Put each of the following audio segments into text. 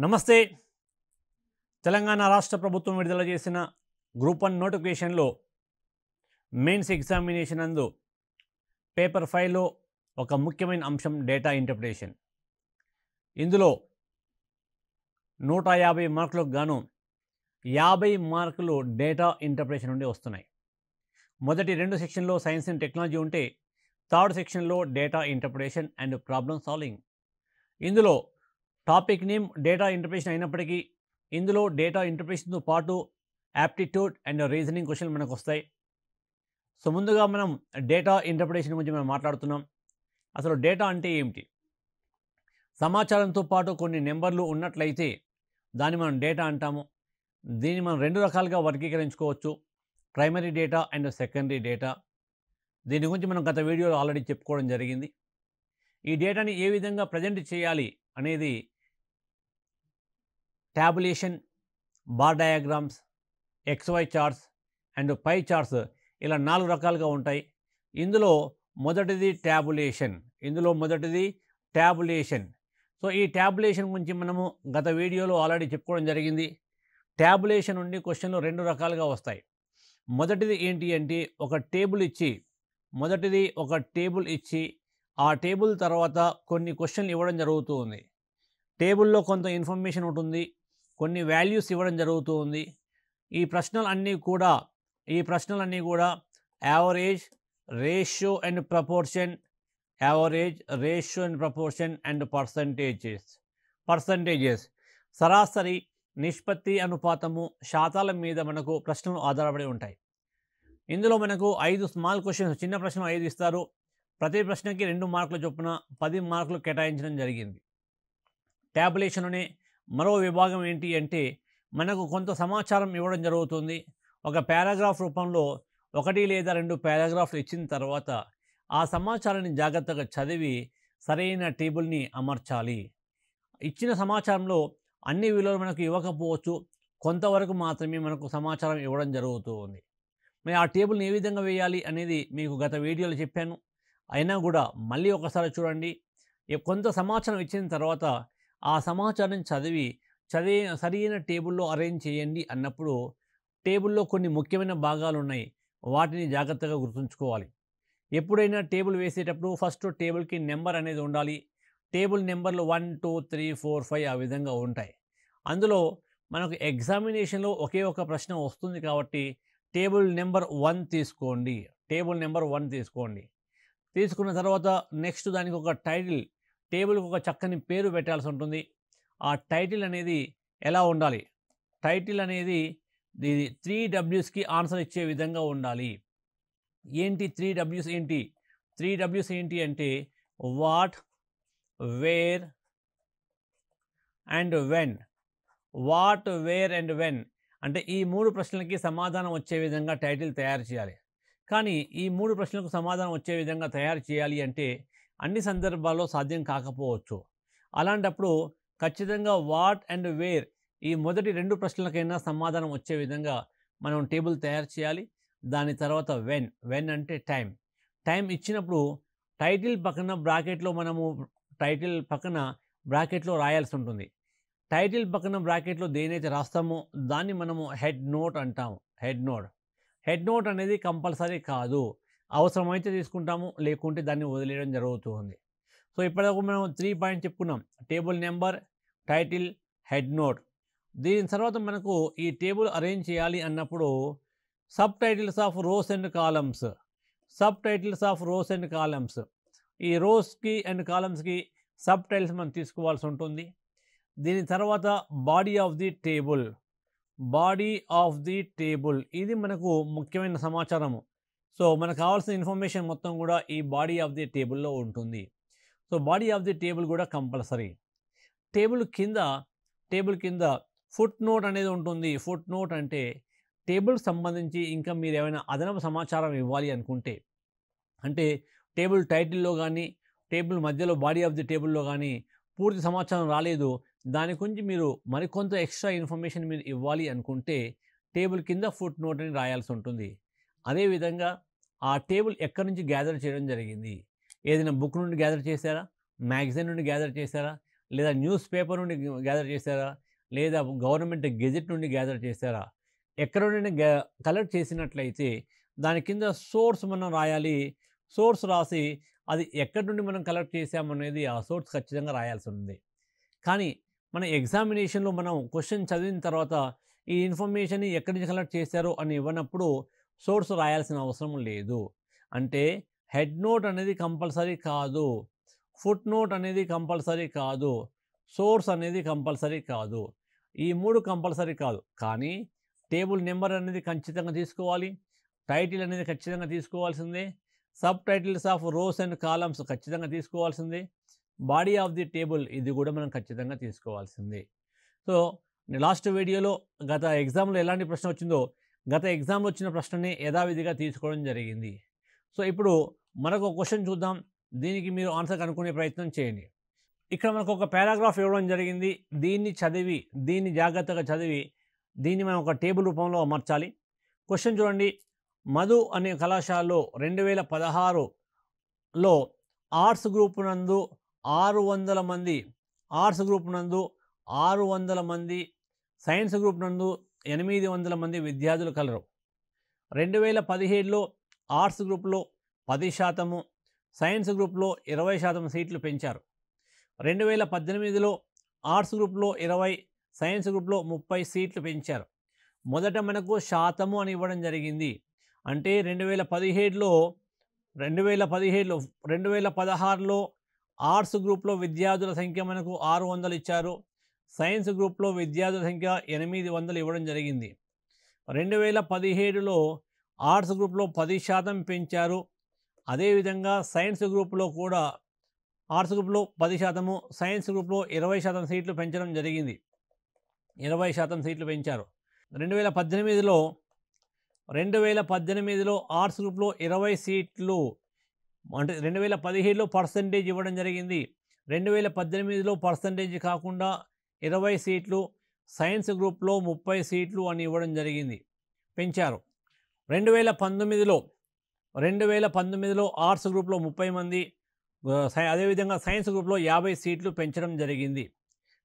నమస్తే. తెలంగాణ రాష్ట్ర ప్రభుత్వం విడుదల చేసిన గ్రూప్ 1 నోటిఫికేషన్లో మెయిన్స్ ఎగ్జామినేషన్ నందు పేపర్ 5లో ఒక ముఖ్యమైన అంశం డేటా ఇంటర్ప్రిటేషన్. ఇందులో 150 మార్కులకు గాను 50 మార్కులు డేటా ఇంటర్ప్రిటేషన్ నుండి వస్తున్నాయి. మొదటి 2 సెక్షన్లో సైన్స్ అండ్ టెక్నాలజీ ఉంటే థర్డ్ సెక్షన్లో data interpretation and problem solving. ఇందులో టాపిక్ నేమ్ డేటా ఇంటర్ప్రిటేషన్ అయినప్పటికీ ఇందులో డేటా ఇంటర్ప్రిటేషన్తో పాటు యాప్టిట్యూడ్ అండ్ రీజనింగ్ క్వశ్చన్లు మనకు వస్తాయి. సో ముందుగా మనం డేటా ఇంటర్ప్రిటేషన్ గురించి మనం మాట్లాడుతున్నాం. అసలు డేటా అంటే ఏమిటి? సమాచారంతో పాటు కొన్ని నెంబర్లు ఉన్నట్లయితే దాన్ని మనం డేటా అంటాము. దీన్ని మనం 2 రకాలుగా వర్గీకరించుకోవచ్చు, primary data and secondary data. దీని గురించి మనం గత వీడియోలో ఆల్రెడీ చెప్పుకోవడం జరిగింది. ఈ డేటాని ఏ విధంగా ప్రజెంట్ చేయాలి అనేది tabulation, bar diagrams, XY charts and pi charts, ఇలా 4 రకాలుగా ఉంటాయి. ఇందులో మొదటిది ట్యాబులేషన్. సో ఈ ట్యాబులేషన్ గురించి మనము గత వీడియోలో ఆల్రెడీ చెప్పుకోవడం జరిగింది. ట్యాబులేషన్ నుండి క్వశ్చన్లు 2 రకాలుగా వస్తాయి. మొదటిది ఏంటి అంటే ఒక టేబుల్ ఇచ్చి ఆ టేబుల్ తర్వాత కొన్ని క్వశ్చన్లు ఇవ్వడం జరుగుతూ ఉంది. టేబుల్లో కొంత ఇన్ఫర్మేషన్ ఉంటుంది, కొన్ని వాల్యూస్ ఇవ్వడం జరుగుతూ ఉంది. ఈ ప్రశ్నలన్నీ కూడా average, ratio and proportion and percentages, సరాసరి, నిష్పత్తి, అనుపాతము, శాతాల మీద మనకు ప్రశ్నలు ఆధారపడి ఉంటాయి. ఇందులో మనకు 5 స్మాల్ క్వశ్చన్స్, చిన్న ప్రశ్నలు 5 ఇస్తారు. ప్రతి ప్రశ్నకి 2 మార్కుల చొప్పున 10 మార్కులు కేటాయించడం జరిగింది. ట్యాబులేషన్లోనే మరో విభాగం ఏంటి అంటే మనకు కొంత సమాచారం ఇవ్వడం జరుగుతుంది. ఒక పారాగ్రాఫ్ రూపంలో 1 లేదా 2 పారాగ్రాఫ్లు ఇచ్చిన తర్వాత ఆ సమాచారాన్ని జాగ్రత్తగా చదివి సరైన టేబుల్ని అమర్చాలి. ఇచ్చిన సమాచారంలో అన్ని విలువలు మనకు ఇవ్వకపోవచ్చు, కొంతవరకు మాత్రమే మనకు సమాచారం ఇవ్వడం జరుగుతూ ఉంది. మరి ఆ టేబుల్ని ఏ విధంగా వేయాలి అనేది మీకు గత వీడియోలో చెప్పాను. అయినా కూడా మళ్ళీ ఒకసారి చూడండి. కొంత సమాచారం ఇచ్చిన తర్వాత ఆ సమాచారం చదివి సరైన టేబుల్లో అరేంజ్ చేయండి అన్నప్పుడు టేబుల్లో కొన్ని ముఖ్యమైన భాగాలు ఉన్నాయి, వాటిని జాగ్రత్తగా గుర్తుంచుకోవాలి. ఎప్పుడైనా టేబుల్ వేసేటప్పుడు ఫస్ట్ టేబుల్కి నెంబర్ అనేది ఉండాలి. టేబుల్ నెంబర్లు 1, 2, 3, 4, 5 ఆ విధంగా ఉంటాయి. అందులో మనకు ఎగ్జామినేషన్లో ఒకే ఒక ప్రశ్న వస్తుంది కాబట్టి టేబుల్ నెంబర్ 1 తీసుకోండి. తీసుకున్న తర్వాత నెక్స్ట్ దానికి ఒక టైటిల్, టేబుల్కి ఒక చక్కని పేరు పెట్టాల్సి ఉంటుంది. ఆ టైటిల్ అనేది ఎలా ఉండాలి? టైటిల్ అనేది 3Wsకి ఆన్సర్ ఇచ్చే విధంగా ఉండాలి. ఏంటి 3Ws ఏంటి? 3Ws ఏంటి అంటే వాట్, వేర్ అండ్ వెన్. అంటే ఈ 3 ప్రశ్నలకి సమాధానం వచ్చే విధంగా టైటిల్ తయారు చేయాలి. కానీ ఈ 3 ప్రశ్నలకు సమాధానం వచ్చే విధంగా తయారు చేయాలి అంటే అన్ని సందర్భాల్లో సాధ్యం కాకపోవచ్చు. అలాంటప్పుడు ఖచ్చితంగా వాట్ అండ్ వేర్, ఈ మొదటి 2 ప్రశ్నలకైనా సమాధానం వచ్చే విధంగా మనం టేబుల్ తయారు చేయాలి. దాని తర్వాత వెన్ అంటే టైం ఇచ్చినప్పుడు టైటిల్ పక్కన బ్రాకెట్లో రాయాల్సి ఉంటుంది. టైటిల్ పక్కన బ్రాకెట్లో దేనైతే రాస్తామో దాన్ని మనము హెడ్ నోట్ అంటాము. హెడ్ నోట్ అనేది కంపల్సరీ కాదు, అవసరమైతే తీసుకుంటాము, లేకుంటే దాన్ని వదిలేయడం జరుగుతుంది. సో ఇప్పటివరకు మనం 3 పాయింట్స్ చెప్పుకున్నాం: table number, title, head note. దీని తర్వాత మనకు ఈ టేబుల్ అరేంజ్ చేయాలి అన్నప్పుడు sub titles of rows and columns, ఈ రోస్కి అండ్ కాలమ్స్కి సబ్ టైటిల్స్ మనం తీసుకోవాల్సి ఉంటుంది. దీని తర్వాత బాడీ ఆఫ్ ది టేబుల్, ఇది మనకు ముఖ్యమైన సమాచారము. సో మనకు కావాల్సిన ఇన్ఫర్మేషన్ మొత్తం కూడా ఈ బాడీ ఆఫ్ ది టేబుల్లో ఉంటుంది. So body of the table కూడా కంపల్సరీ. టేబుల్ కింద ఫుట్ నోట్ అనేది ఉంటుంది. ఫుట్ నోట్ అంటే టేబుల్ సంబంధించి ఇంకా మీరు ఏమైనా అదనపు సమాచారం ఇవ్వాలి అనుకుంటే, అంటే టేబుల్ టైటిల్లో కానీ టేబుల్ మధ్యలో బాడీ ఆఫ్ ది టేబుల్లో కానీ పూర్తి సమాచారం రాలేదు, దాని గురించి మీరు మరికొంత ఎక్స్ట్రా ఇన్ఫర్మేషన్ మీరు ఇవ్వాలి అనుకుంటే టేబుల్ కింద ఫుట్ నోట్ అని రాయాల్సి ఉంటుంది. అదేవిధంగా ఆ టేబుల్ ఎక్కడి నుంచి గ్యాదర్ చేయడం జరిగింది? ఏదైనా బుక్ నుండి గ్యాదర్ చేశారా? మ్యాగజైన్ నుండి గ్యాదర్ చేశారా? లేదా న్యూస్ పేపర్ నుండి గ్యాదర్ చేశారా, లేదా గవర్నమెంట్ గెజెట్ నుండి గ్యాదర్ చేశారా? ఎక్కడ నుండి కలెక్ట్ చేసినట్లయితే దాని కింద సోర్స్ మనం రాయాలి. సోర్స్ రాసి అది ఎక్కడి నుండి మనం కలెక్ట్ చేసామనేది ఆ సోర్స్ ఖచ్చితంగా రాయాల్సి ఉంది. కానీ మన ఎగ్జామినేషన్లో మనం క్వశ్చన్ చదివిన తర్వాత ఈ ఇన్ఫర్మేషన్ని ఎక్కడి నుంచి కలెక్ట్ చేశారో అని ఇవ్వనప్పుడు సోర్స్ రాయాల్సిన అవసరం లేదు. అంటే హెడ్ నోట్ అనేది కంపల్సరీ కాదు, ఫుట్ నోట్ అనేది కంపల్సరీ కాదు, సోర్స్ అనేది కంపల్సరీ కాదు. ఈ 3 కంపల్సరీ కాదు. కానీ టేబుల్ నెంబర్ అనేది ఖచ్చితంగా తీసుకోవాలి. టైటిల్ అనేది ఖచ్చితంగా తీసుకోవాల్సిందే. Sub titles of rows and columns ఖచ్చితంగా తీసుకోవాల్సిందే. బాడీ ఆఫ్ ది టేబుల్ ఇది కూడా మనం ఖచ్చితంగా తీసుకోవాల్సిందే. సో లాస్ట్ వీడియోలో గత ఎగ్జామ్లో ఎలాంటి ప్రశ్న వచ్చిందో గత ఎగ్జామ్లో వచ్చిన ప్రశ్నని యథావిధిగా తీసుకోవడం జరిగింది. సో ఇప్పుడు మరొక క్వశ్చన్ చూద్దాం. దీనికి మీరు ఆన్సర్ కనుక్కునే ప్రయత్నం చేయండి. ఇక్కడ మనకు ఒక పారాగ్రాఫ్ ఇవ్వడం జరిగింది. దీన్ని జాగ్రత్తగా చదివి దీన్ని మనం ఒక టేబుల్ రూపంలో అమర్చాలి. క్వశ్చన్ చూడండి. మధు అనే కళాశాలలో 2016లో ఆర్ట్స్ గ్రూప్ నందు 600 మంది, సైన్స్ గ్రూప్ నందు 800 మంది విద్యార్థులు కలరు. 2017లో ఆర్ట్స్ గ్రూప్లో 10%, సైన్స్ గ్రూప్లో 20% సీట్లు పెంచారు. 2018లో ఆర్ట్స్ గ్రూప్లో 20, సైన్స్ గ్రూప్లో 30 సీట్లు పెంచారు. మొదట మనకు శాతము అని ఇవ్వడం జరిగింది. అంటే 2016లో ఆర్ట్స్ గ్రూప్లో విద్యార్థుల సంఖ్య మనకు 600 ఇచ్చారు. సైన్స్ గ్రూప్లో విద్యార్థుల సంఖ్య 800 ఇవ్వడం జరిగింది. 2017లో ఆర్ట్స్ గ్రూప్లో 10% పెంచారు. అదేవిధంగా సైన్స్ గ్రూప్లో కూడా ఆర్ట్స్ గ్రూప్లో 10%, సైన్స్ గ్రూప్లో 20% సీట్లు పెంచడం జరిగింది. 20% సీట్లు పెంచారు. 2018లో ఆర్ట్స్ గ్రూప్లో 20 సీట్లు, అంటే 2017లో పర్సంటేజ్ ఇవ్వడం జరిగింది. 2018లో పర్సంటేజ్ కాకుండా 20 సీట్లు, సైన్స్ గ్రూప్లో 30 సీట్లు అని ఇవ్వడం జరిగింది, పెంచారు. 2019లో ఆర్ట్స్ గ్రూప్లో 30 మంది, అదేవిధంగా సైన్స్ గ్రూప్లో 50 సీట్లు పెంచడం జరిగింది.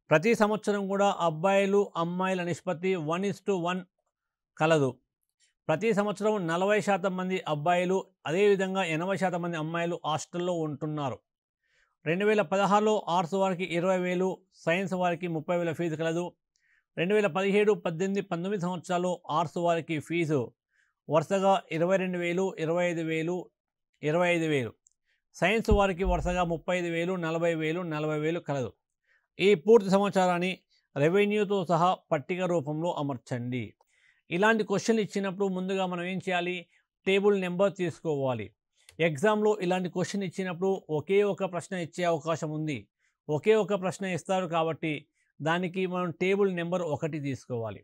ప్రతి సంవత్సరం కూడా అబ్బాయిలు అమ్మాయిల నిష్పత్తి 1:1 కలదు. ప్రతి సంవత్సరం 40% మంది అబ్బాయిలు, అదేవిధంగా 80% మంది అమ్మాయిలు హాస్టల్లో ఉంటున్నారు. 2016లో ఆర్ట్స్ వారికి 20,000, సైన్స్ వారికి 30,000 ఫీజు కలదు. 2017, 18, 19 సంవత్సరాలు ఆర్ట్స్ వారికి ఫీజు వరుసగా 22,000, 25,000, 25,000, సైన్స్ వారికి వరుసగా 35,000, 40,000, 40,000 కలదు. ఈ పూర్తి సమాచారాన్ని రెవెన్యూతో సహా పట్టిక రూపంలో అమర్చండి. ఇలాంటి క్వశ్చన్లు ఇచ్చినప్పుడు ముందుగా మనం ఏం చేయాలి? టేబుల్ నెంబర్ తీసుకోవాలి. ఎగ్జామ్లో ఇలాంటి క్వశ్చన్ ఇచ్చినప్పుడు ఒకే ఒక ప్రశ్న ఇచ్చే అవకాశం ఉంది. ఒకే ఒక ప్రశ్న ఇస్తారు కాబట్టి దానికి మనం టేబుల్ నెంబర్ 1 తీసుకోవాలి.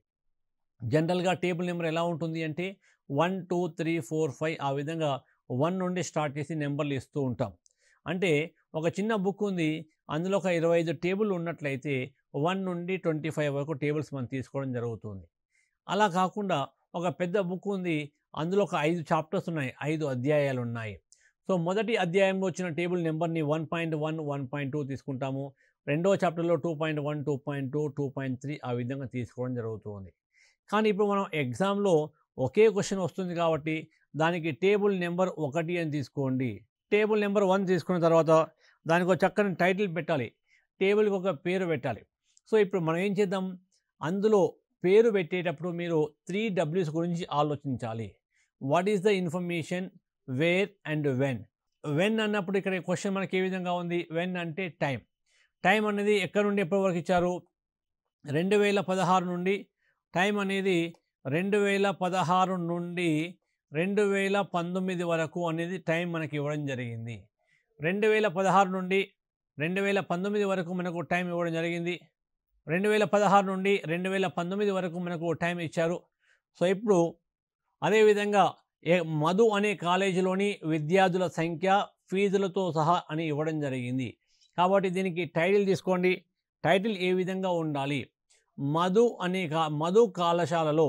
జనరల్గా టేబుల్ నెంబర్ ఎలా ఉంటుంది అంటే 1, 2, 3, 4, 5 ఆ విధంగా 1 నుండి స్టార్ట్ చేసి నెంబర్లు ఇస్తూ ఉంటాం. అంటే ఒక చిన్న బుక్ ఉంది, అందులో ఒక 25 టేబుల్ ఉన్నట్లయితే 1 నుండి 25 వరకు టేబుల్స్ మనం తీసుకోవడం జరుగుతుంది. అలా కాకుండా ఒక పెద్ద బుక్ ఉంది, అందులో ఒక 5 చాప్టర్స్ ఉన్నాయి, 5 అధ్యాయాలు ఉన్నాయి. సో మొదటి అధ్యాయంలో వచ్చిన టేబుల్ నెంబర్ని 1.1, 1.2 తీసుకుంటాము. రెండవ చాప్టర్లో 2.1, 2.2, 2.3 ఆ విధంగా తీసుకోవడం జరుగుతుంది. కానీ ఇప్పుడు మనం ఎగ్జామ్లో ఒకే క్వశ్చన్ వస్తుంది కాబట్టి దానికి టేబుల్ నెంబర్ 1 అని తీసుకోండి. టేబుల్ నెంబర్ 1 తీసుకున్న తర్వాత దానికి ఒక చక్కని టైటిల్ పెట్టాలి, టేబుల్కి ఒక పేరు పెట్టాలి. సో ఇప్పుడు మనం ఏం చేద్దాం, అందులో పేరు పెట్టేటప్పుడు మీరు 3 W's గురించి ఆలోచించాలి. What is the information, where and when. When అన్నప్పుడు ఇక్కడ క్వశ్చన్ మనకి ఏ విధంగా ఉంది? వెన్ అంటే టైం. టైం అనేది ఎక్కడి నుండి ఎప్పటి వరకు ఇచ్చారు? 2016 నుండి. టైం అనేది 2016 నుండి 2019 వరకు అనేది టైం మనకి ఇవ్వడం జరిగింది. 2016 నుండి 2019 వరకు మనకు టైం ఇవ్వడం జరిగింది. 2016 నుండి 2019 వరకు మనకు టైం ఇచ్చారు. సో ఇప్పుడు అదేవిధంగా మధు అనే కాలేజీలోని విద్యార్థుల సంఖ్య ఫీజులతో సహా అని ఇవ్వడం జరిగింది. కాబట్టి దీనికి టైటిల్ తీసుకోండి. టైటిల్ ఏ విధంగా ఉండాలి? మధు కళాశాలలో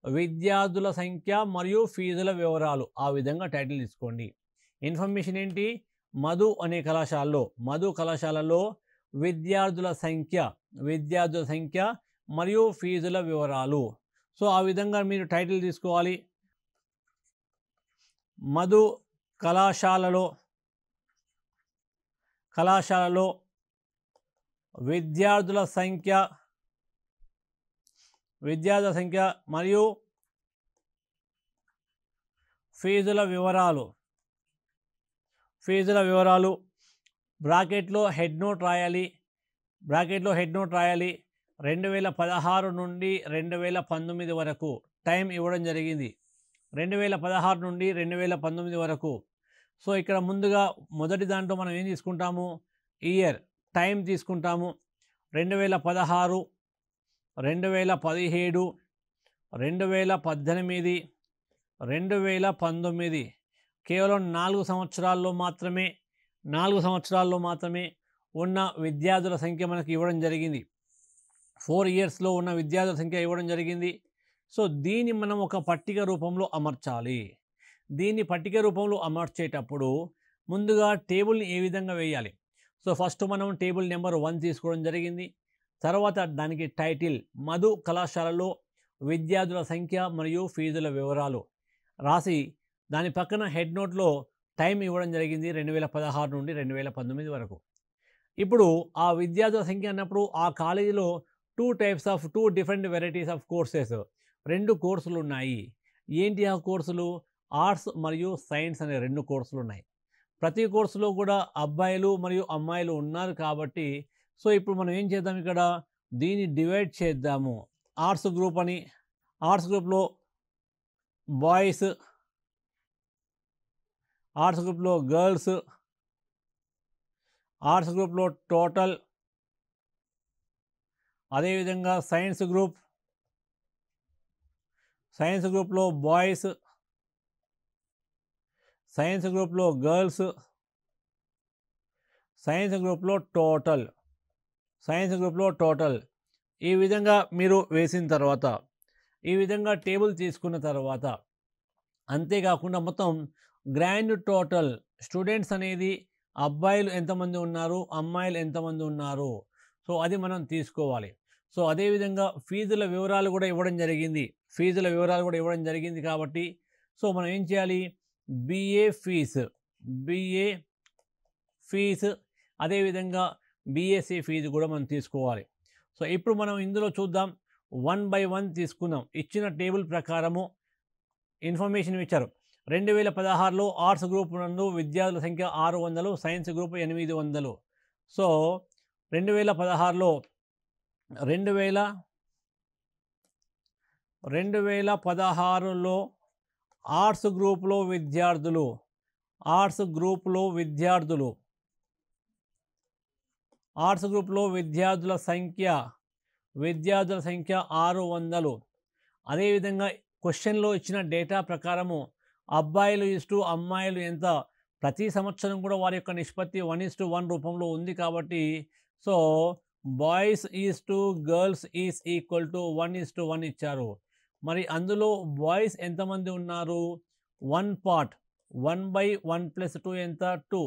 విద్యార్థుల సంఖ్య మరియు ఫీజుల వివరాలు, ఆ విధంగా టైటిల్ తీసుకోండి. ఇన్ఫర్మేషన్ ఏంటి? మధు అనే కళాశాలలో విద్యార్థుల సంఖ్య మరియు ఫీజుల వివరాలు. సో ఆ విధంగా మీరు టైటిల్ తీసుకోవాలి. మధు కళాశాలలో విద్యార్థుల సంఖ్య మరియు ఫీజుల వివరాలు. బ్రాకెట్లో హెడ్ నోట్ రాయాలి. 2016 నుండి 2019 వరకు టైం ఇవ్వడం జరిగింది. 2016 నుండి 2019 వరకు. సో ఇక్కడ ముందుగా మొదటి దాంట్లో మనం ఏం తీసుకుంటాము, ఇయర్ టైం తీసుకుంటాము. 2016, 2017, 2018, 2019 కేవలం 4 సంవత్సరాల్లో మాత్రమే ఉన్న విద్యార్థుల సంఖ్య మనకి ఇవ్వడం జరిగింది. 4 ఇయర్స్లో ఉన్న విద్యార్థుల సంఖ్య ఇవ్వడం జరిగింది. సో దీన్ని మనం ఒక పట్టిక రూపంలో అమర్చాలి. దీన్ని పట్టిక రూపంలో అమర్చేటప్పుడు ముందుగా టేబుల్ని ఏ విధంగా వేయాలి. సో ఫస్ట్ మనం టేబుల్ నెంబర్ 1 తీసుకోవడం జరిగింది. తర్వాత దానికి టైటిల్ మధు కళాశాలలో విద్యార్థుల సంఖ్య మరియు ఫీజుల వివరాలు రాసి దాని పక్కన హెడ్ నోట్లో టైం ఇవ్వడం జరిగింది 2016 నుండి 2019 వరకు. ఇప్పుడు ఆ విద్యార్థుల సంఖ్య అన్నప్పుడు ఆ కాలేజీలో 2 డిఫరెంట్ వెరైటీస్ ఆఫ్ కోర్సెస్ 2 కోర్సులు ఉన్నాయి. ఏంటి ఆ కోర్సులు? ఆర్ట్స్ మరియు సైన్స్ అనే 2 కోర్సులు ఉన్నాయి. ప్రతి కోర్సులో కూడా అబ్బాయిలు మరియు అమ్మాయిలు ఉన్నారు కాబట్టి సో ఇప్పుడు మనం ఏం చేద్దాం, ఇక్కడ దీన్ని డివైడ్ చేద్దాము. ఆర్ట్స్ గ్రూప్లో బాయ్స్, ఆర్ట్స్ గ్రూప్లో గర్ల్స్, ఆర్ట్స్ గ్రూప్లో టోటల్. అదేవిధంగా సైన్స్ గ్రూప్లో బాయ్స్, సైన్స్ గ్రూప్లో గర్ల్స్, సైన్స్ గ్రూప్లో టోటల్. ఈ విధంగా మీరు వేసిన తర్వాత, ఈ విధంగా టేబుల్ తీసుకున్న తర్వాత, అంతేకాకుండా మొత్తం గ్రాండ్ టోటల్ స్టూడెంట్స్ అనేది అబ్బాయిలు ఎంతమంది ఉన్నారు, అమ్మాయిలు ఎంతమంది ఉన్నారు, సో అది మనం తీసుకోవాలి. సో అదేవిధంగా ఫీజుల వివరాలు కూడా ఇవ్వడం జరిగింది కాబట్టి సో మనం ఏం చేయాలి, బిఏ ఫీజు అదేవిధంగా బిఎస్సి ఫీజు కూడా మనం తీసుకోవాలి. సో ఇప్పుడు మనం ఇందులో చూద్దాం. 1 by 1 తీసుకుందాం. ఇచ్చిన టేబుల్ ప్రకారము ఇన్ఫర్మేషన్ ఇచ్చారు. 2016లో ఆర్ట్స్ గ్రూప్ నందు విద్యార్థుల సంఖ్య 600, సైన్స్ గ్రూప్ 800. సో 2016లో 2016లో ఆర్ట్స్ గ్రూప్లో విద్యార్థుల సంఖ్య 600. అదేవిధంగా క్వశ్చన్లో ఇచ్చిన డేటా ప్రకారము అబ్బాయిలు అమ్మాయిలు ఎంత, ప్రతి సంవత్సరం కూడా వారి యొక్క నిష్పత్తి 1:1 రూపంలో ఉంది కాబట్టి so boys girls equal to 1:1 ఇచ్చారు. మరి అందులో బాయ్స్ ఎంతమంది ఉన్నారు, 1 part 1 by 1 plus 2 ఎంత 2,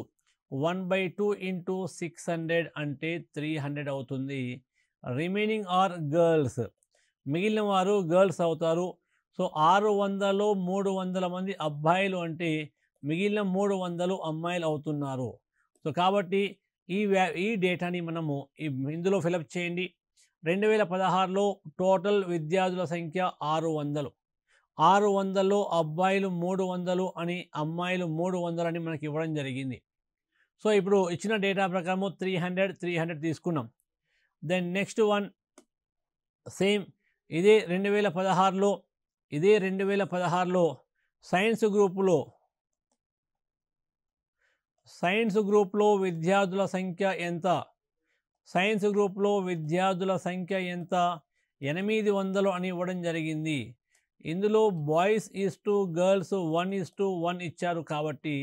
1 by 2 into 600 అంటే 300 అవుతుంది. రిమైనింగ్ ఆర్ గర్ల్స్, మిగిలిన వారు గర్ల్స్ అవుతారు. సో 600లో 300 మంది అబ్బాయిలు అంటే మిగిలిన 300 అమ్మాయిలు అవుతున్నారు. సో కాబట్టి ఈ డేటాని మనము ఇందులో ఫిలప్ చేయండి. 2016లో టోటల్ విద్యార్థుల సంఖ్య 600. 600లో అబ్బాయిలు 300 అని, అమ్మాయిలు 300 అని మనకి ఇవ్వడం జరిగింది. సో ఇప్పుడు ఇచ్చిన డేటా ప్రకారం 300 తీసుకున్నాం. దెన్ నెక్స్ట్ వన్ సేమ్ ఇదే 2016లో సైన్స్ గ్రూప్లో విద్యార్థుల సంఖ్య ఎంత, 800 అని ఇవ్వడం జరిగింది. ఇందులో బాయ్స్ గర్ల్స్ 1:1 ఇచ్చారు కాబట్టి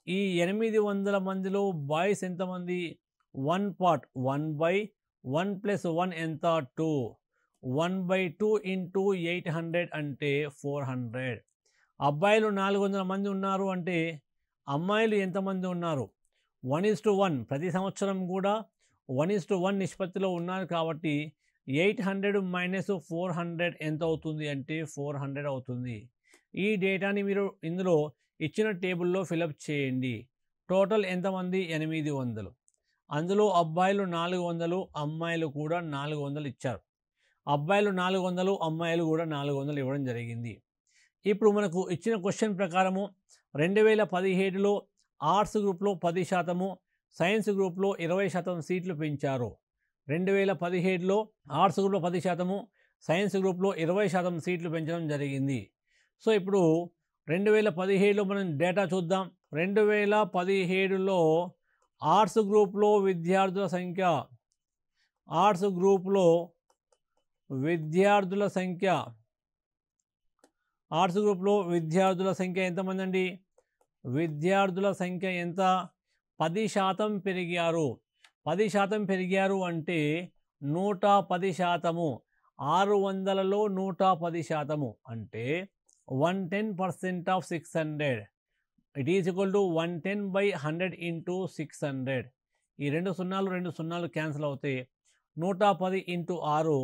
ఈ 800 మందిలో బాయ్స్ ఎంతమంది, 1 part 1 by 1 plus 1 ఎంత 2, 1 by 2 into 800 అంటే 400. అబ్బాయిలు 400 మంది ఉన్నారు అంటే అమ్మాయిలు ఎంతమంది ఉన్నారు, 1:1 ప్రతి సంవత్సరం కూడా 1:1 నిష్పత్తిలో ఉన్నారు కాబట్టి 800 మైనస్ 400 ఎంత అవుతుంది అంటే 400 అవుతుంది. ఈ డేటాని మీరు ఇందులో ఇచ్చిన టేబుల్లో ఫిలప్ చేయండి. టోటల్ ఎంతమంది 800. అందులో అబ్బాయిలు 400, అమ్మాయిలు కూడా 400 ఇచ్చారు. అబ్బాయిలు 400, అమ్మాయిలు కూడా 400 ఇవ్వడం జరిగింది. ఇప్పుడు మనకు ఇచ్చిన క్వశ్చన్ ప్రకారము 2017లో ఆర్ట్స్ గ్రూప్లో 10%, సైన్స్ గ్రూప్లో 20% సీట్లు పెంచారు. 2017లో ఆర్ట్స్ గ్రూప్లో 10%, సైన్స్ గ్రూప్లో 20% సీట్లు పెంచడం జరిగింది. సో ఇప్పుడు 2017లో మనం డేటా చూద్దాం. 2017లో ఆర్ట్స్ గ్రూప్లో విద్యార్థుల సంఖ్య ఎంతమంది అండి? విద్యార్థుల సంఖ్య ఎంత? 10% పెరిగారు. 10% పెరిగారు అంటే 110%. 600లో 110% అంటే 110% of 600. It is equal to 110/100 into 600. ఈ 2 సున్నాలు క్యాన్సిల్ అవుతాయి. 110 ఇంటూ 6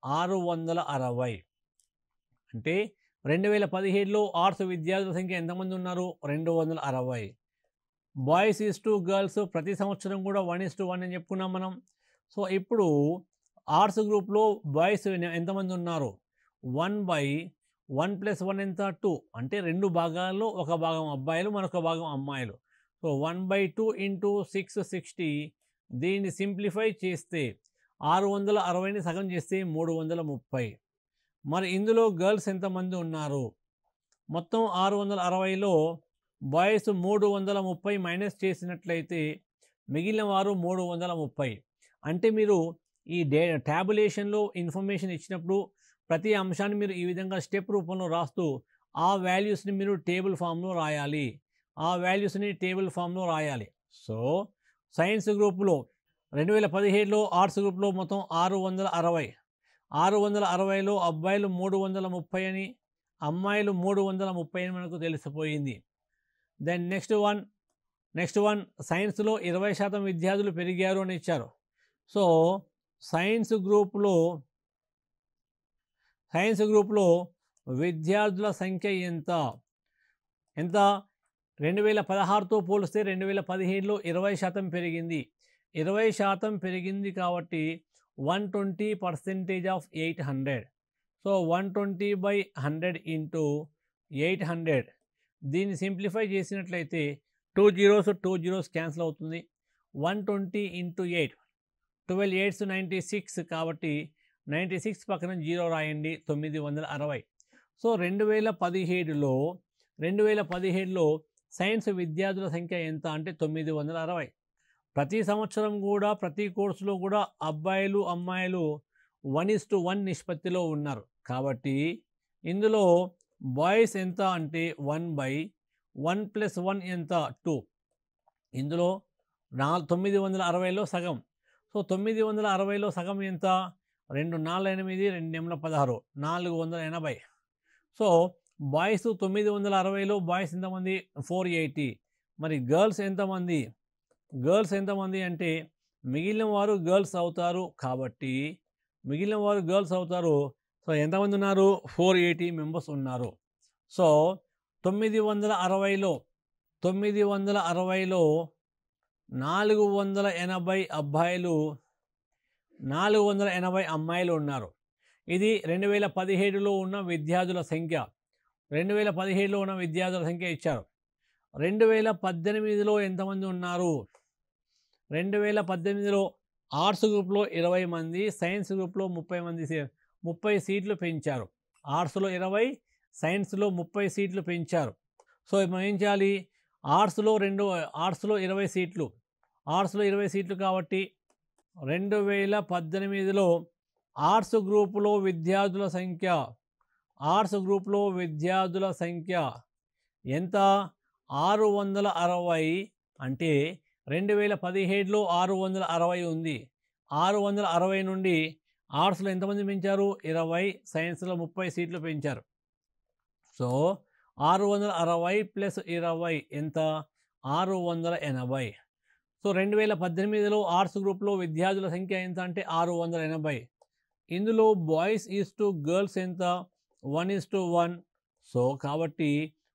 660. అంటే 2017లో ఆర్ట్స్ విద్యార్థుల సంఖ్య ఎంతమంది ఉన్నారు? 260. బాయ్స్ ఈజ్ టు గర్ల్స్ ప్రతి సంవత్సరం కూడా 1:1 అని చెప్పుకున్నాం మనం. సో ఇప్పుడు ఆర్ట్స్ గ్రూప్లో బాయ్స్ ఎంతమంది ఉన్నారు? 1/1 + 1 ఎంత? 2. అంటే 2 భాగాల్లో ఒక భాగం అబ్బాయిలు, మరొక భాగం అమ్మాయిలు. So 1/2 into 660. దీన్ని సింప్లిఫై చేస్తే 660ని సగం చేస్తే 330. మరి ఇందులో గర్ల్స్ ఎంతమంది ఉన్నారు? మొత్తం 660లో బాయ్స్ 330 మైనస్ చేసినట్లయితే మిగిలిన వారు 330. అంటే మీరు ఈ ట్యాబులేషన్లో ఇన్ఫర్మేషన్ ఇచ్చినప్పుడు ప్రతి అంశాన్ని మీరు ఈ విధంగా స్టెప్ రూపంలో రాస్తూ ఆ వాల్యూస్ని మీరు టేబుల్ ఫామ్లో రాయాలి. సో సైన్స్ గ్రూప్లో 2017లో ఆర్ట్స్ గ్రూప్లో మొత్తం 660. 660లో అబ్బాయిలు 330 అని, అమ్మాయిలు 330 అని మనకు తెలిసిపోయింది. దెన్ నెక్స్ట్ వన్ సైన్స్లో 20% విద్యార్థులు పెరిగారు అని ఇచ్చారు. సో సైన్స్ గ్రూప్లో విద్యార్థుల సంఖ్య ఎంత? 2016తో పోలిస్తే 2017లో 20% పెరిగింది. 20% పెరిగింది కాబట్టి 120% ఆఫ్ 800. So 120/100 into 800. దీన్ని సింప్లిఫై చేసినట్లయితే 2 zeros క్యాన్సిల్ అవుతుంది. 120 ఇంటూ 8 12 8s 96 కాబట్టి 96 పక్కన 0 రాయండి. 960. సో 2017లో సైన్స్ విద్యార్థుల సంఖ్య ఎంత అంటే 960. ప్రతి సంవత్సరం కూడా ప్రతి కోర్సులో కూడా అబ్బాయిలు అమ్మాయిలు 1:1 నిష్పత్తిలో ఉన్నారు. కాబట్టి ఇందులో బాయ్స్ ఎంత అంటే 1/1 + 1 ఎంత? 2. ఇందులో 960లో సగం. సో 960లో సగం ఎంత? 2 4 8 2 8 16 480. సో బాయ్స్ 960లో బాయ్స్ ఎంతమంది? 480. మరి గర్ల్స్ ఎంతమంది అంటే మిగిలిన వారు గర్ల్స్ అవుతారు. కాబట్టి సో ఎంతమంది ఉన్నారు? 480 మెంబర్స్ ఉన్నారు. సో 960లో 480 అబ్బాయిలు 480 అమ్మాయిలు ఉన్నారు. ఇది 2017లో ఉన్న విద్యార్థుల సంఖ్య. 2017లో ఉన్న విద్యార్థుల సంఖ్య ఇచ్చారు. 2018లో ఎంతమంది ఉన్నారు? 2018లో ఆర్ట్స్ గ్రూప్లో 20 మంది, సైన్స్ గ్రూప్లో 30 సీట్లు పెంచారు. ఆర్ట్స్లో 20, సైన్స్లో 30 సీట్లు పెంచారు. సో మనం ఏం చేయాలి? ఆర్ట్స్లో 20 సీట్లు. ఆర్ట్స్లో 20 సీట్లు కాబట్టి 2018లో ఆర్ట్స్ గ్రూప్లో విద్యార్థుల సంఖ్య ఎంత? 660. అంటే 2017లో 660 ఉంది. 660 నుండి ఆర్ట్స్లో ఎంతమంది పెంచారు? 20, సైన్స్లో 30 సీట్లు పెంచారు. సో 660 + 20 ఎంత? 680. సో 2018లో ఆర్ట్స్ గ్రూప్లో విద్యార్థుల సంఖ్య ఎంత అంటే 680. ఇందులో బాయ్స్ ఈజ్ టు గర్ల్స్ ఎంత 1:1. సో కాబట్టి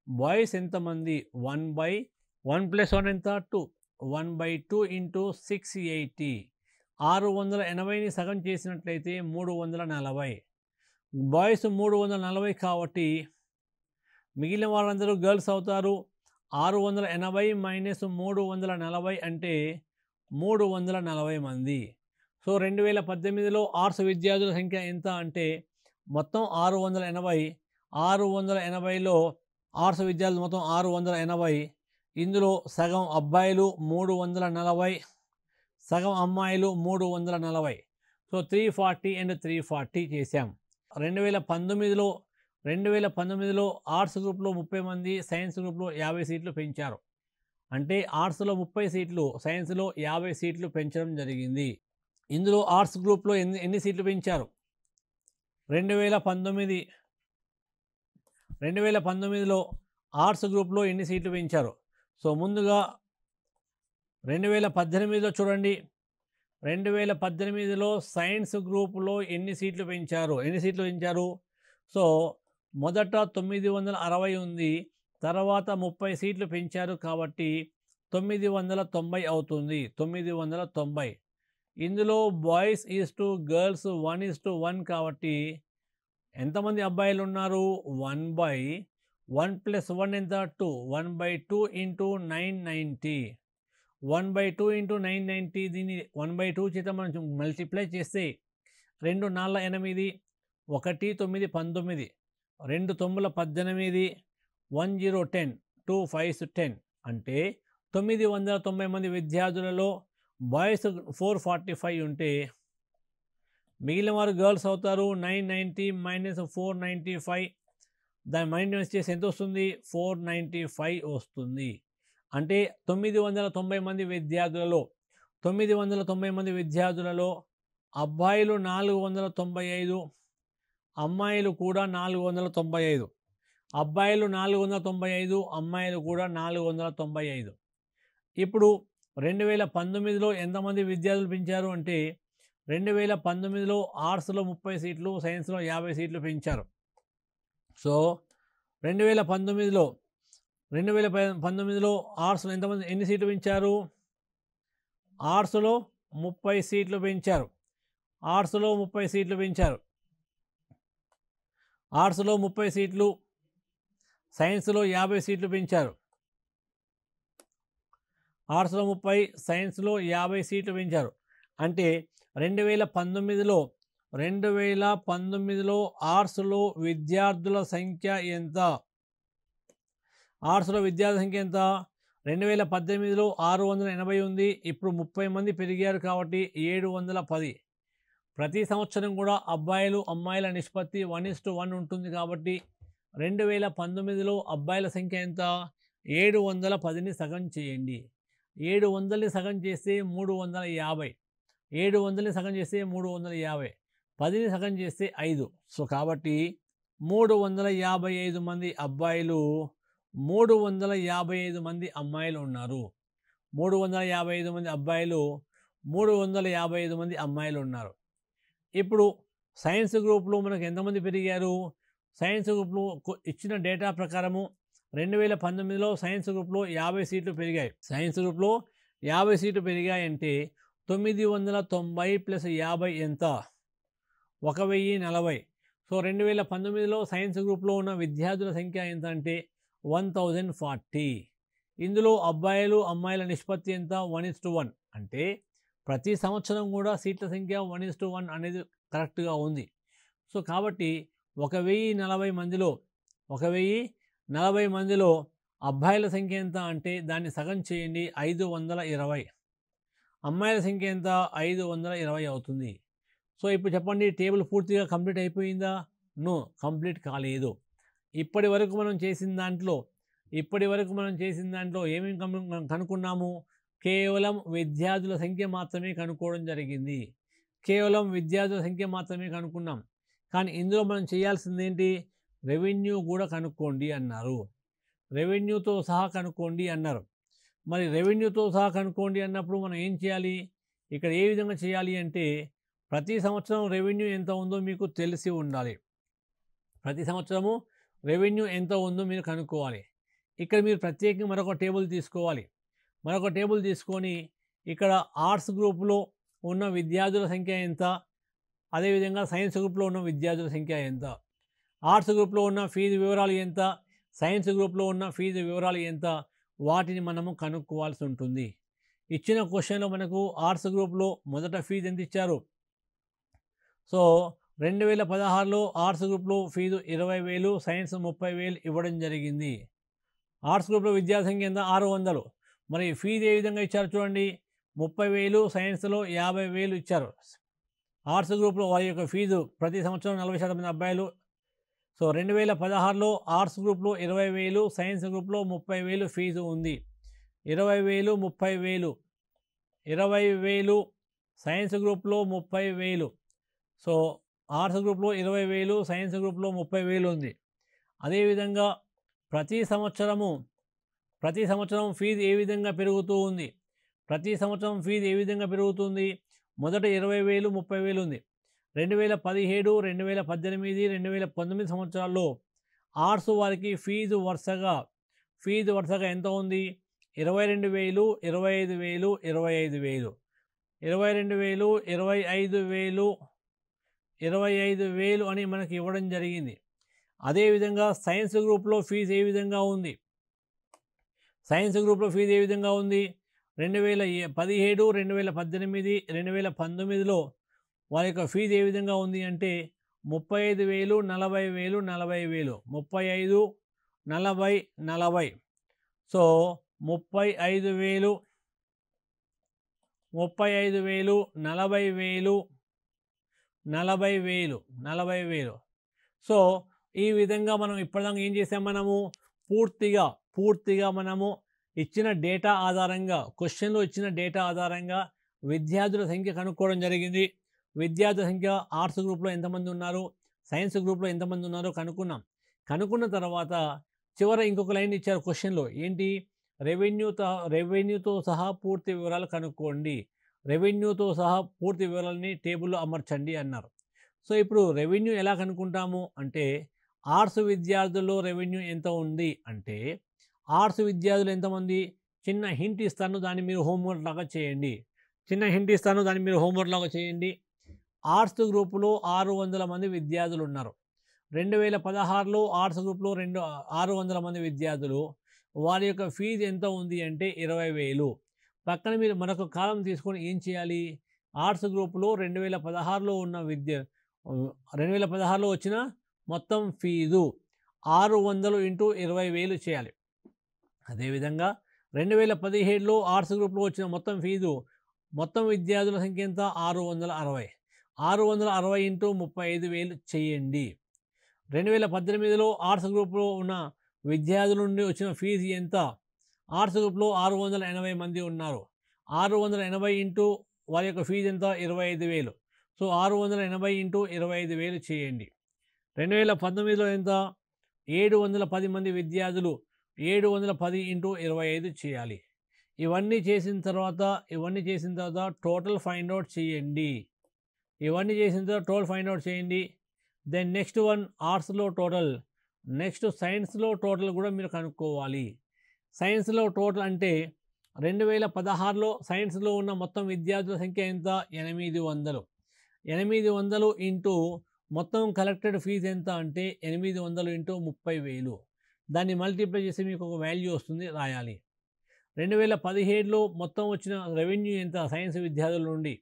బాయ్స్ ఎంతమంది 1/1 + 1 ఎంత 2. 1/2 ఇంటూ 680. 680ని సగం చేసినట్లయితే 340. బాయ్స్ 340 కాబట్టి మిగిలిన వాళ్ళందరూ గర్ల్స్ అవుతారు. 680 - 340 అంటే 340 మంది. సో 2018లో ఆర్ట్స్ విద్యార్థుల సంఖ్య ఎంత అంటే మొత్తం 680. 680లో ఆర్ట్స్ విద్యార్థులు మొత్తం 680. ఇందులో సగం అబ్బాయిలు 340, సగం అమ్మాయిలు 340. సో 340 అండ్ 340 చేశాం. 2019లో ఆర్ట్స్ గ్రూప్లో 30 మంది, సైన్స్ గ్రూప్లో 50 సీట్లు పెంచారు. అంటే ఆర్ట్స్లో 30 సీట్లు, సైన్స్లో 50 సీట్లు పెంచడం జరిగింది. ఇందులో ఆర్ట్స్ గ్రూప్లో ఎన్ని సీట్లు పెంచారు? 2019లో ఆర్ట్స్ గ్రూప్లో ఎన్ని సీట్లు పెంచారు? సో ముందుగా 2018లో చూడండి. 2018లో సైన్స్ గ్రూపులో ఎన్ని సీట్లు పెంచారు? సో మొదట 960 ఉంది, తర్వాత 30 సీట్లు పెంచారు కాబట్టి 990 అవుతుంది. 990. ఇందులో బాయ్స్ ఈజ్ టు గర్ల్స్ 1:1 కాబట్టి ఎంతమంది అబ్బాయిలు ఉన్నారు? 1/1 + 1 ఎంత 2. 1/2 ఇంటూ 990. 1/2 ఇంటూ 990. దీన్ని 1/2 చేత మనం మల్టిప్లై చేస్తే 2 × 4 = 8, 1 × 9 = 19, 2 × 9 = 18, 1 × 0 = 10, 2 × 5 = 10. అంటే 990 మంది విద్యార్థులలో బాయ్స్ 445 ఉంటే మిగిలిన వారు గర్ల్స్ అవుతారు. 990 - 495 దాని మైనస్ చేసి ఎంత వస్తుంది? 495 వస్తుంది. అంటే 990 మంది విద్యార్థులలో అబ్బాయిలు 495, అమ్మాయిలు కూడా 495. అబ్బాయిలు 495, అమ్మాయిలు కూడా 495. ఇప్పుడు 2019లో ఎంతమంది విద్యార్థులు పెంచారు అంటే 2019లో ఆర్ట్స్లో 30 సీట్లు, సైన్స్లో 50 సీట్లు పెంచారు. సో 2019లో ఆర్ట్స్లో ఎన్ని సీట్లు పెంచారు? ఆర్ట్స్లో 30 సీట్లు పెంచారు. ఆర్ట్స్లో 30 సీట్లు, సైన్స్లో 50 సీట్లు పెంచారు. ఆర్ట్స్లో 30, సైన్స్లో 50 సీట్లు పెంచారు. అంటే 2019లో ఆర్ట్స్లో విద్యార్థుల సంఖ్య ఎంత? 2018లో 680 ఉంది. ఇప్పుడు 30 మంది పెరిగారు కాబట్టి 710. ప్రతి సంవత్సరం కూడా అబ్బాయిలు అమ్మాయిల నిష్పత్తి 1:1 ఉంటుంది కాబట్టి 2019లో అబ్బాయిల సంఖ్య ఎంత? 710ని సగం చేయండి. 700ని సగం చేస్తే 350. 700ని సగం చేస్తే 350. 10ని సగం చేస్తే 5. సో కాబట్టి 355 మంది అబ్బాయిలు, 355 మంది అమ్మాయిలు ఉన్నారు. 355 మంది అబ్బాయిలు, 355 మంది అమ్మాయిలు ఉన్నారు. ఇప్పుడు సైన్స్ గ్రూప్లో మనకు ఎంతమంది పెరిగారు? సైన్స్ గ్రూప్లో ఇచ్చిన డేటా ప్రకారము 2019లో సైన్స్ గ్రూప్లో 50 సీట్లు పెరిగాయి. సైన్స్ గ్రూప్లో 50 సీట్లు పెరిగాయంటే 990 + 50 ఎంత? 1040. సో 2019లో సైన్స్ గ్రూప్లో ఉన్న విద్యార్థుల సంఖ్య ఎంత అంటే 1040. ఇందులో అబ్బాయిలు అమ్మాయిల నిష్పత్తి ఎంత? 1:1. అంటే ప్రతి సంవత్సరం కూడా సీట్ల సంఖ్య 1:1 అనేది కరెక్ట్గా ఉంది. సో కాబట్టి 1040 మందిలో అబ్బాయిల సంఖ్య ఎంత అంటే దాన్ని సగం చేయండి, 520. అమ్మాయిల సంఖ్య ఎంత? 520 అవుతుంది. సో ఇప్పుడు చెప్పండి, టేబుల్ పూర్తిగా కంప్లీట్ అయిపోయిందా? నో, కంప్లీట్ కాలేదు. ఇప్పటి వరకు మనం చేసిన దాంట్లో ఏమేమి కనుక్కున్నాము? కేవలం విద్యార్థుల సంఖ్య మాత్రమే కనుక్కోవడం జరిగింది. కేవలం విద్యార్థుల సంఖ్య మాత్రమే కనుక్కున్నాం. కానీ ఇందులో మనం చేయాల్సింది ఏంటి? రెవెన్యూ కూడా కనుక్కోండి అన్నారు. రెవెన్యూతో సహా కనుక్కోండి అన్నారు. మరి రెవెన్యూతో సహా కనుక్కోండి అన్నప్పుడు మనం ఏం చేయాలి? ఇక్కడ ఏ విధంగా చేయాలి అంటే ప్రతి సంవత్సరం రెవెన్యూ ఎంత ఉందో మీకు తెలిసి ఉండాలి. ప్రతి సంవత్సరము రెవెన్యూ ఎంత ఉందో మీరు కనుక్కోవాలి. ఇక్కడ మీరు ప్రత్యేకంగా మరొక టేబుల్ తీసుకోవాలి. మరొక టేబుల్ తీసుకొని ఇక్కడ ఆర్ట్స్ గ్రూప్లో ఉన్న విద్యార్థుల సంఖ్య ఎంత, అదేవిధంగా సైన్స్ గ్రూప్లో ఉన్న విద్యార్థుల సంఖ్య ఎంత, ఆర్ట్స్ గ్రూప్లో ఉన్న ఫీజు వివరాలు ఎంత, సైన్స్ గ్రూప్లో ఉన్న ఫీజు వివరాలు ఎంత, వాటిని మనము కనుక్కోవాల్సి ఉంటుంది. ఇచ్చిన క్వశ్చన్లో మనకు ఆర్ట్స్ గ్రూప్లో మొదట ఫీజు ఎంత ఇచ్చారు? సో 2016లో ఆర్ట్స్ గ్రూప్లో ఫీజు 20,000, సైన్స్ 30,000 ఇవ్వడం జరిగింది. ఆర్ట్స్ గ్రూప్లో విద్యార్థి సంఖ్య ఎంత? 600. మరి ఫీజు ఏ విధంగా ఇచ్చారు చూడండి, 30,000, సైన్స్లో 50,000 ఇచ్చారు. ఆర్ట్స్ గ్రూప్లో వారి యొక్క ఫీజు ప్రతి సంవత్సరం 40% మంది అబ్బాయిలు. సో 2016లో ఆర్ట్స్ గ్రూప్లో 20,000, సైన్స్ గ్రూప్లో 30,000 ఫీజు ఉంది. 20,000, 30,000, 20,000, సైన్స్ గ్రూప్లో 30,000. సో ఆర్ట్స్ గ్రూప్లో 20,000, సైన్స్ గ్రూప్లో 30,000 ఉంది. అదేవిధంగా ప్రతి సంవత్సరం ఫీజు ఏ విధంగా పెరుగుతూ ఉంది? ప్రతి సంవత్సరం ఫీజు ఏ విధంగా పెరుగుతుంది? మొదట 20,000, 30,000 ఉంది. 2017, 2018, 2019 సంవత్సరాల్లో ఆర్ట్స్ వారికి ఫీజు వరుసగా ఎంత ఉంది? 22,000, 25,000, 25,000, 22,000, 25,000, 25,000 అని మనకి ఇవ్వడం జరిగింది. అదేవిధంగా సైన్స్ గ్రూప్లో ఫీజు ఏ విధంగా ఉంది? సైన్స్ గ్రూప్లో ఫీజు ఏ విధంగా ఉంది? 2017, 2018, 2019లో వారి యొక్క ఫీజు ఏ విధంగా ఉంది అంటే 35,000, 40,000, 40,000, 35, 40, 40. సో 35,000, 40,000, 40,000, 40,000. సో ఈ విధంగా మనం ఇప్పటిదాకా ఏం చేసాం? మనము పూర్తిగా మనము ఇచ్చిన డేటా ఆధారంగా, క్వశ్చన్లో ఇచ్చిన డేటా ఆధారంగా విద్యార్థుల సంఖ్య కనుక్కోవడం జరిగింది. విద్యార్థుల సంఖ్య ఆర్ట్స్ గ్రూప్లో ఎంతమంది ఉన్నారు, సైన్స్ గ్రూప్లో ఎంతమంది ఉన్నారో కనుక్కున్న తర్వాత చివర ఇంకొక లైన్ ఇచ్చారు క్వశ్చన్లో. ఏంటి? రెవెన్యూతో సహా పూర్తి వివరాలు కనుక్కోండి, రెవెన్యూతో సహా పూర్తి వివరాలని టేబుల్లో అమర్చండి అన్నారు. సో ఇప్పుడు రెవెన్యూ ఎలా కనుక్కుంటాము అంటే ఆర్ట్స్ విద్యార్థుల్లో రెవెన్యూ ఎంత ఉంది అంటే ఆర్ట్స్ విద్యార్థులు ఎంతమంది? చిన్న హింట్ ఇస్తాను, దాన్ని మీరు హోంవర్క్ లాగా చేయండి. ఆర్ట్స్ గ్రూపులో 600 మంది విద్యార్థులు ఉన్నారు. 2016లో ఆర్ట్స్ గ్రూప్లో 600 మంది విద్యార్థులు. వారి యొక్క ఫీజు ఎంత ఉంది అంటే 20,000. పక్కన మీరు మరొక కాలం తీసుకొని ఏం చేయాలి? ఆర్ట్స్ గ్రూపులో 2016లో ఉన్న 2016లో వచ్చిన మొత్తం ఫీజు 600 × 20,000 చేయాలి. అదేవిధంగా 2017లో ఆర్ట్స్ గ్రూప్లో వచ్చిన మొత్తం విద్యార్థుల సంఖ్య ఎంత? 660. 660 × 35,000 చేయండి. 2018లో ఆర్ట్స్ గ్రూప్లో ఉన్న విద్యార్థుల నుండి వచ్చిన ఫీజు ఎంత? ఆర్ట్స్ గ్రూప్లో 680 మంది ఉన్నారు. 680 వారి యొక్క ఫీజు ఎంత? 25,000. సో 680 × 25,000 చేయండి. 2019లో ఎంత? 710 మంది విద్యార్థులు. 710 × 25 చేయాలి. ఇవన్నీ చేసిన తర్వాత టోటల్ ఫైండ్ అవుట్ చేయండి. దెన్ నెక్స్ట్ వన్ ఆర్ట్స్లో టోటల్, నెక్స్ట్ సైన్స్లో టోటల్ కూడా మీరు కనుక్కోవాలి. సైన్స్లో టోటల్ అంటే 2016లో సైన్స్లో ఉన్న మొత్తం విద్యార్థుల సంఖ్య ఎంత? 800. 800 ఇంటూ మొత్తం కలెక్టెడ్ ఫీజు ఎంత అంటే 800 × 30,000. దాన్ని మల్టిప్లై చేసి మీకు ఒక వాల్యూ వస్తుంది, రాయాలి. 2017లో మొత్తం వచ్చిన రెవెన్యూ ఎంత? సైన్స్ విద్యార్థుల నుండి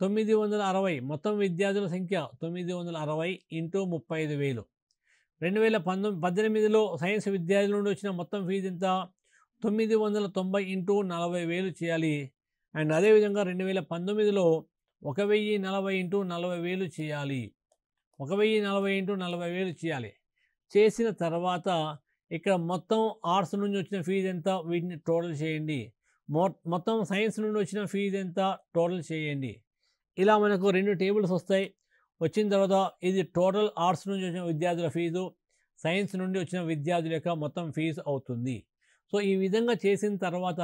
960. మొత్తం విద్యార్థుల సంఖ్య 960 × 35,000. 2018లో సైన్స్ విద్యార్థుల నుండి వచ్చిన మొత్తం ఫీజు ఎంత? 990 × 40,000 చేయాలి. అండ్ అదేవిధంగా 2019లో 1,040 × 40,000 చేయాలి. 1,040 × 40,000 చేయాలి. చేసిన తర్వాత ఇక్కడ మొత్తం ఆర్ట్స్ నుంచి వచ్చిన ఫీజు ఎంత? వీటిని టోటల్ చేయండి. మొత్తం సైన్స్ నుండి వచ్చిన ఫీజు ఎంత? టోటల్ చేయండి. ఇలా మనకు 2 టేబుల్స్ వస్తాయి. వచ్చిన తర్వాత ఇది టోటల్ ఆర్ట్స్ నుంచి వచ్చిన విద్యార్థుల ఫీజు, సైన్స్ నుండి వచ్చిన విద్యార్థుల యొక్క మొత్తం ఫీజు అవుతుంది. సో ఈ విధంగా చేసిన తర్వాత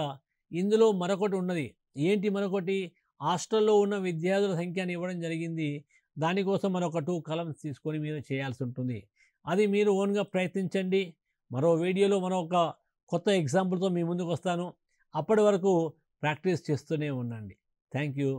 ఇందులో మరొకటి ఉన్నది. ఏంటి మరొకటి? హాస్టల్‌లో ఉన్న విద్యార్థుల సంఖ్యని ఇవ్వడం జరిగింది. దానికోసం మరొక 2 కాలమ్స్ తీసుకొని మీరు చేయాల్సి ఉంటుంది. అది మీరు ఓన్‌గా ప్రయత్నించండి. మరో వీడియోలో మరొక కొత్త ఎగ్జాంపుల్‌తో మీ ముందుకొస్తాను. అప్పటి వరకు ప్రాక్టీస్ చేస్తూనే ఉండండి. Thank you.